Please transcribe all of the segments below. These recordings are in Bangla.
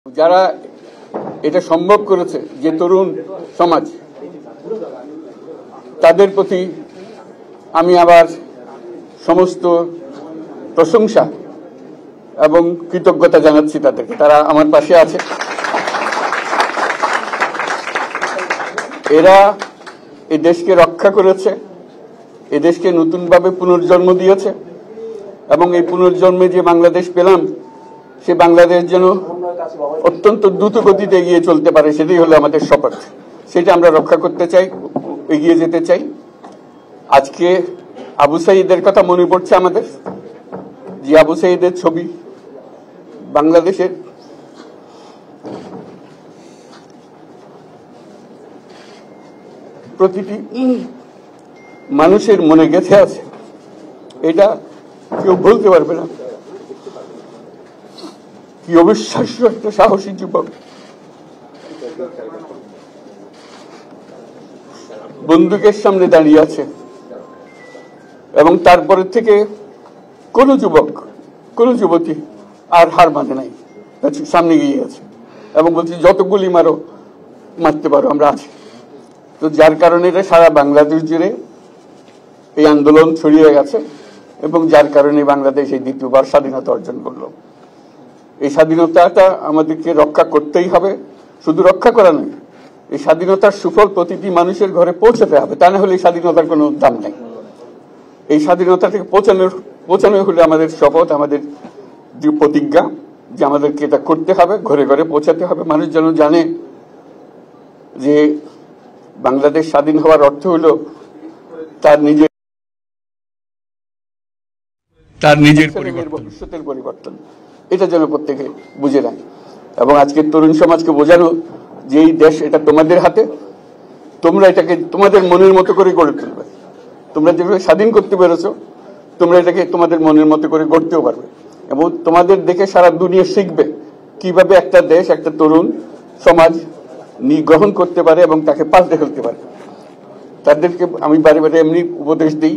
যারা এটা সম্ভব করেছে যে তরুণ সমাজ, তাদের প্রতি আমি আবার সমস্ত প্রশংসা এবং কৃতজ্ঞতা জানাচ্ছি তাদেরকে। তারা আমার পাশে আছে। এরা এই দেশকে রক্ষা করেছে, এই দেশকে নতুনভাবে পুনর্জন্ম দিয়েছে এবং এই পুনর্জন্মে যে বাংলাদেশ পেলাম, সে বাংলাদেশ যেন অত্যন্ত দ্রুত গতিতে এগিয়ে চলতে পারে, সেটাই হলো আমাদের শপথ। সেটা আমরা রক্ষা করতে চাই, এগিয়ে যেতে চাই। আজকে আবু সাঈদের কথা মনে পড়ছে আমাদের, যে আবু সাঈদের ছবি বাংলাদেশের প্রতিটি মানুষের মনে গেঁথে আছে, এটা কেউ বলতে পারবে না। কি অবিশ্বাস্য একটা সাহসী যুবক, বন্দুকের সামনে দাঁড়িয়ে আছে এবং তারপরে থেকে কোন যুবক, কোন যুবতী আর হার মানে নাই, সামনে গিয়ে আছে এবং বলছি যত গুলি মারো, মারতে পারো, আমরা আছি। তো যার কারণে এটা সারা বাংলাদেশ জুড়ে এই আন্দোলন ছড়িয়ে গেছে এবং যার কারণে বাংলাদেশ এই দ্বিতীয়বার স্বাধীনতা অর্জন করলো। এই স্বাধীনতাটা আমাদেরকে রক্ষা করতেই হবে। শুধু রক্ষা করা নয়, এই স্বাধীনতার সুফল প্রতিটি মানুষের ঘরে পৌঁছাতে হবে, তা না হলে এই স্বাধীনতার কোনো দাম নেই। এই স্বাধীনতা থেকে পৌঁছানো হলে আমাদের শপথ, আমাদের যে প্রতিজ্ঞা, যে আমাদেরকে এটা করতে হবে, ঘরে ঘরে পৌঁছাতে হবে। মানুষ যেন জানে যে বাংলাদেশ স্বাধীন হওয়ার অর্থ হলো তার নিজের ভবিষ্যতের পরিবর্তন। এটা যেন প্রত্যেকে বুঝে নেয় এবং আজকের তরুণ সমাজকে বোঝানো যে এই দেশ এটা তোমাদের হাতে, তোমরা এটাকে তোমাদের মনের মতো করে গড়ে তুলবে। তোমরা যেভাবে স্বাধীন করতে পেরেছো, তোমরা এটাকে তোমাদের মনের মতো করে গড়তেও পারবে এবং তোমাদের দেখে সারা দুনিয়া শিখবে কিভাবে একটা দেশ, একটা তরুণ সমাজ গ্রহণ করতে পারে এবং তাকে পাল্টে ফেলতে পারে। তাদেরকে আমি বারে বারে এমনি উপদেশ দিই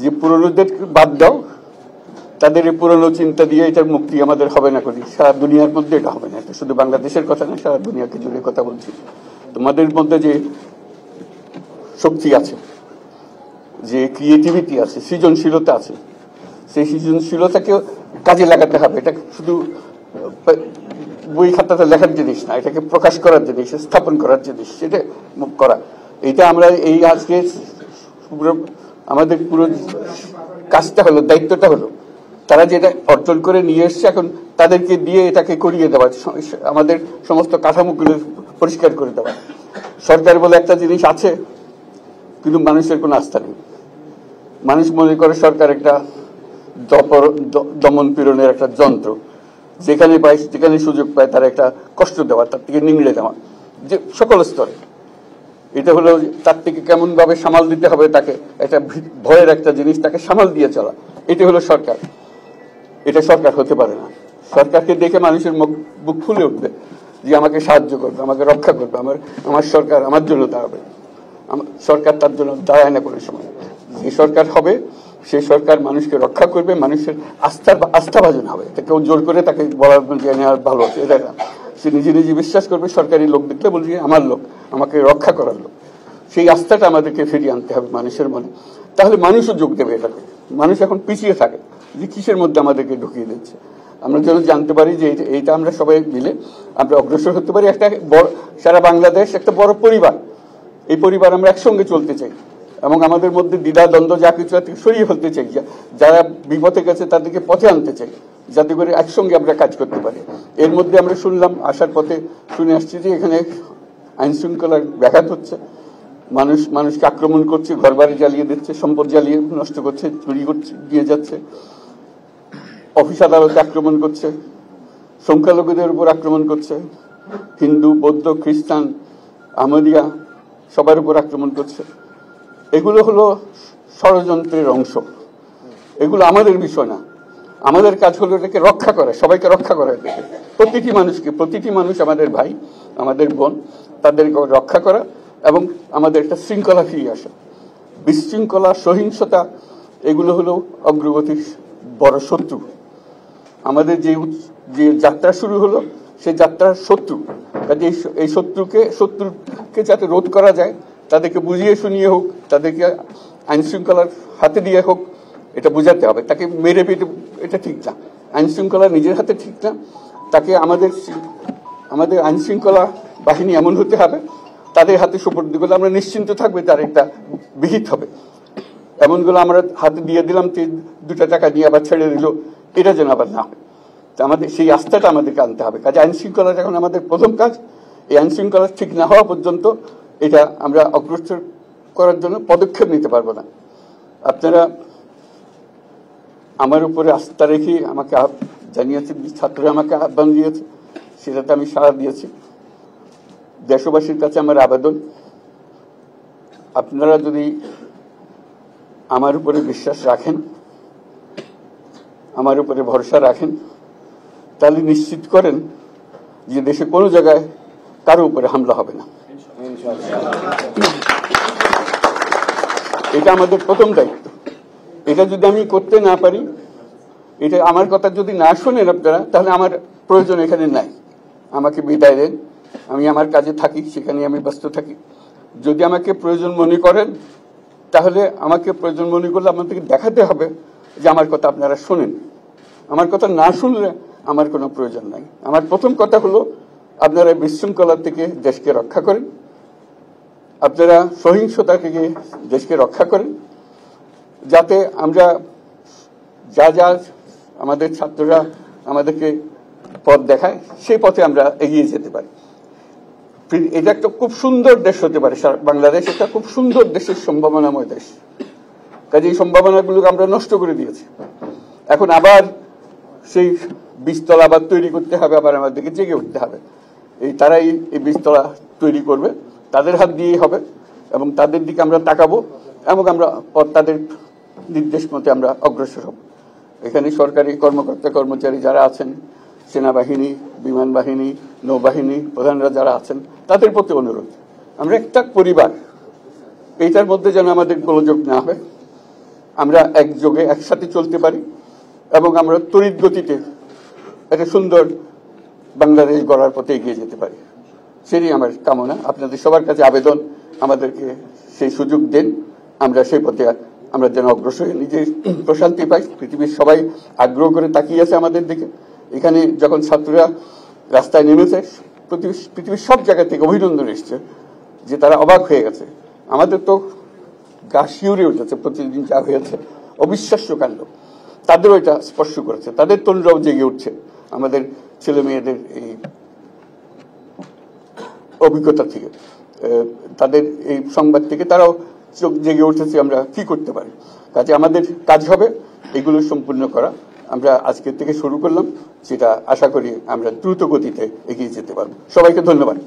যে পুরনোদের বাদ দাও, তাদের এই পুরনো চিন্তা দিয়ে এটার মুক্তি আমাদের হবে না। করি সারা দুনিয়ার মধ্যে এটা হবে না। এটা শুধু বাংলাদেশের কথা না, সারা দুনিয়াকে জুড়ে কথা বলছি। তোমাদের মধ্যে যে শক্তি আছে, যে ক্রিয়েটিভিটি আছে, সৃজনশীলতা আছে, সেই সৃজনশীলতাকেও কাজে লাগাতে হবে। এটা শুধু বই খাতাতে লেখার জিনিস না, এটাকে প্রকাশ করার জিনিস, স্থাপন করার জিনিস, সেটা করা। এটা আমরা এই আজকে আমাদের পুরো কাজটা হলো, দায়িত্বটা হলো তারা যেটা অর্জন করে নিয়ে এসছে, এখন তাদেরকে দিয়ে এটাকে করিয়ে দেওয়া, আমাদের সমস্ত কাঠামোগুলো পরিষ্কার করে দেওয়া। সরকার বলে একটা জিনিস আছে, কিন্তু মানুষের কোনো আস্থা নেই। মানুষ মনে করে সরকার একটা দমন পীড়নের একটা যন্ত্র, যেখানে পায়, যেখানে সুযোগ পায় তারা একটা কষ্ট দেওয়া, তার থেকে নিংড়ে দেওয়া, যে সকল স্তরে। এটা হলো তার থেকে কেমন ভাবে সামাল দিতে হবে তাকে, একটা ভয়ের একটা জিনিস, তাকে সামাল দিয়ে চলা। এটা হলো সরকার। এটা সরকার হতে পারে না। সরকারকে দেখে মানুষের বুক ফুলে উঠবে যে আমাকে সাহায্য করবে, আমাকে রক্ষা করবে, আমার সরকার আমার জন্য দাঁড়াবে। সরকার তার জন্য দাঁড়ায় না কোনো সময়। যে সরকার হবে, সেই সরকার মানুষকে রক্ষা করবে, মানুষের আস্থাভাজন হবে। কেউ জোর করে তাকে বলার নেওয়ার ভালো আছে এটা না। সে নিজে নিজে বিশ্বাস করবে, সরকারি লোক দেখলে বলছে আমার লোক, আমাকে রক্ষা করার লোক। সেই আস্থাটা আমাদেরকে ফিরিয়ে আনতে হবে মানুষের মনে। তাহলে মানুষও যোগ দেবে এটাকে। মানুষ এখন পিছিয়ে থাকে যে কিসের মধ্যে আমাদেরকে ঢুকিয়ে দিচ্ছে। আমরা যেন জানতে পারি যে এইটা আমরা সবাই মিলে আমরা অগ্রসর হতে পারি। একটা বড়, সারা বাংলাদেশ একটা বড় পরিবার। এই পরিবার আমরা একসঙ্গে চলতে চাই এবং আমাদের মধ্যে দ্বিধা দ্বন্দ্ব যা কিছু থেকে সরিয়ে ফেলতে চাই। যারা বিপথে গেছে তাদেরকে পথে আনতে চাই, যাতে করে একসঙ্গে আমরা কাজ করতে পারি। এর মধ্যে আমরা শুনলাম, আসার পথে শুনে আসছি যে এখানে আইন শৃঙ্খলার ব্যাঘাত হচ্ছে, মানুষকে আক্রমণ করছে, ঘরবাড়ি জ্বালিয়ে দিচ্ছে, সম্পদ জ্বালিয়ে নষ্ট করছে, চুরি করছে, দিয়ে যাচ্ছে, অফিস আদালতে আক্রমণ করছে, সংখ্যালঘুদের উপর আক্রমণ করছে, হিন্দু, বৌদ্ধ, খ্রিস্টান, আহমদিয়া সবার উপর আক্রমণ করছে। এগুলো হলো ষড়যন্ত্রের অংশ। এগুলো আমাদের বিষয় না। আমাদের কাজ হলো এটাকে রক্ষা করা, সবাইকে রক্ষা করা। প্রতিটি মানুষকে, প্রতিটি মানুষ আমাদের ভাই, আমাদের বোন, তাদেরকে রক্ষা করা এবং আমাদের একটা শৃঙ্খলা ফিরিয়ে আসা। বিশৃঙ্খলা, সহিংসতা এগুলো হলো অগ্রগতির বড় শত্রু। আমাদের যে যাত্রা শুরু হলো, সেই যাত্রার শত্রু। কাজে এই শত্রুকে যাতে রোধ করা যায়, তাদেরকে বুঝিয়ে শুনিয়ে হোক, তাদেরকে আইন শৃঙ্খলার হাতে দিয়ে হোক, এটা বোঝাতে হবে। তাকে মেরে পেটে এটা ঠিক না, আইন শৃঙ্খলা নিজের হাতে ঠিক না। তাকে আমাদের আইন শৃঙ্খলা বাহিনী এমন হতে হবে, তাদের হাতে সুপর্দ করলে আমরা নিশ্চিন্ত থাকবে তার একটা বিহিত হবে। এমনগুলো আমরা হাতে দিয়ে দিলাম, 2টা টাকা দিয়ে আবার ছেড়ে দিল, এটা যেন আবার না হয়। আমাদের সেই আস্থাটা আমাদেরকে আনতে হবে। কাজে আইন শৃঙ্খলাটা এখন আমাদের প্রথম কাজ। এই আইন শৃঙ্খলা ঠিক না হওয়া পর্যন্ত এটা আমরা অগ্রসর করার জন্য পদক্ষেপ নিতে পারবো না। আপনারা আমার উপরে আস্থা রেখে আমাকে জানিয়েছে, ছাত্ররা আমাকে আহ্বান দিয়েছে, সেটাতে আমি সাড়া দিয়েছি। দেশবাসীর কাছে আমার আবেদন, আপনারা যদি আমার উপরে বিশ্বাস রাখেন, আমার উপরে ভরসা রাখেন, তাহলে নিশ্চিত করেন যে দেশে কোনো জায়গায় কারো উপরে হামলা হবে না। এটা আমাদের প্রথম দায়িত্ব। এটা যদি আমি করতে না পারি, এটা আমার কথা যদি না শোনেন আপনারা, তাহলে আমার প্রয়োজন এখানে নাই। আমাকে বিদায় দেন, আমি আমার কাজে থাকি, সেখানে আমি ব্যস্ত থাকি। যদি আমাকে প্রয়োজন মনে করেন, তাহলে আমাকে প্রয়োজন মনে করলে আপনাদেরকে দেখাতে হবে যে আমার কথা আপনারা শোনেন। আমার কথা না শুনলে আমার কোনো প্রয়োজন নাই। আমার প্রথম কথা হলো, আপনারা বিশৃঙ্খলা থেকে দেশকে রক্ষা করেন, আপনারা সহিংসতা থেকে দেশকে রক্ষা করেন, যাতে আমরা যা আমাদের ছাত্ররা আমাদেরকে পথ দেখায়, সেই পথে আমরা এগিয়ে যেতে পারি। এটা একটা খুব সুন্দর দেশ হতে পারে বাংলাদেশ, একটা খুব সুন্দর দেশের সম্ভাবনাময় দেশ। কাজে এই সম্ভাবনাগুলোকে আমরা নষ্ট করে দিয়েছি। এখন আবার সেই বীজতলা আবার তৈরি করতে হবে, আবার আমাদেরকে জেগে উঠতে হবে। তারাই এই বীজতলা তৈরি করবে, তাদের হাত দিয়েই হবে, এবং তাদের দিকে আমরা তাকাবো, এবং আমরা তাদের নির্দেশ মতে আমরা অগ্রসর হব। এখানে সরকারি কর্মকর্তা কর্মচারী যারা আছেন, সেনাবাহিনী, বিমান বাহিনী, নৌবাহিনী প্রধানরা যারা আছেন, তাদের প্রতি অনুরোধ, আমরা একটা পরিবার, এইটার মধ্যে যেন আমাদের গোলযোগ না হয়, আমরা একযোগে একসাথে চলতে পারি, এবং আমরা তড়িৎ গতিতে একটা সুন্দর বাংলাদেশ গড়ার পথে এগিয়ে যেতে পারি। সেটাই আমার কামনা। আপনাদের সবার কাছে আবেদন, আমাদেরকে সেই সুযোগ দেন, আমরা সেই পথে আমরা যেন অগ্রসর হয়ে নিজের প্রশান্তি পাই। পৃথিবীর সবাই আগ্রহ করে তাকিয়ে আছে আমাদের দিকে। এখানে যখন ছাত্ররা রাস্তায় নেমেছে, পৃথিবীর সব জায়গা থেকে অভিনন্দন এসছে, যে তারা অবাক হয়ে গেছে। আমাদের তো গা শিউরে উঠেছে, প্রতিদিন যা হয়েছে অবিশ্বাস্য কাণ্ড। তাদেরও এটা স্পর্শ করেছে, তাদের তরুণরাও জেগে উঠছে আমাদের ছেলে মেয়েদের এই অভিজ্ঞতা থেকে, তাদের এই সংবাদ থেকে তারাও চোখ জেগে উঠেছে আমরা কি করতে পারি। কাজে আমাদের কাজ হবে এগুলো সম্পূর্ণ করা। আমরা আজকের থেকে শুরু করলাম, সেটা আশা করি আমরা দ্রুত গতিতে এগিয়ে যেতে পারবো। সবাইকে ধন্যবাদ।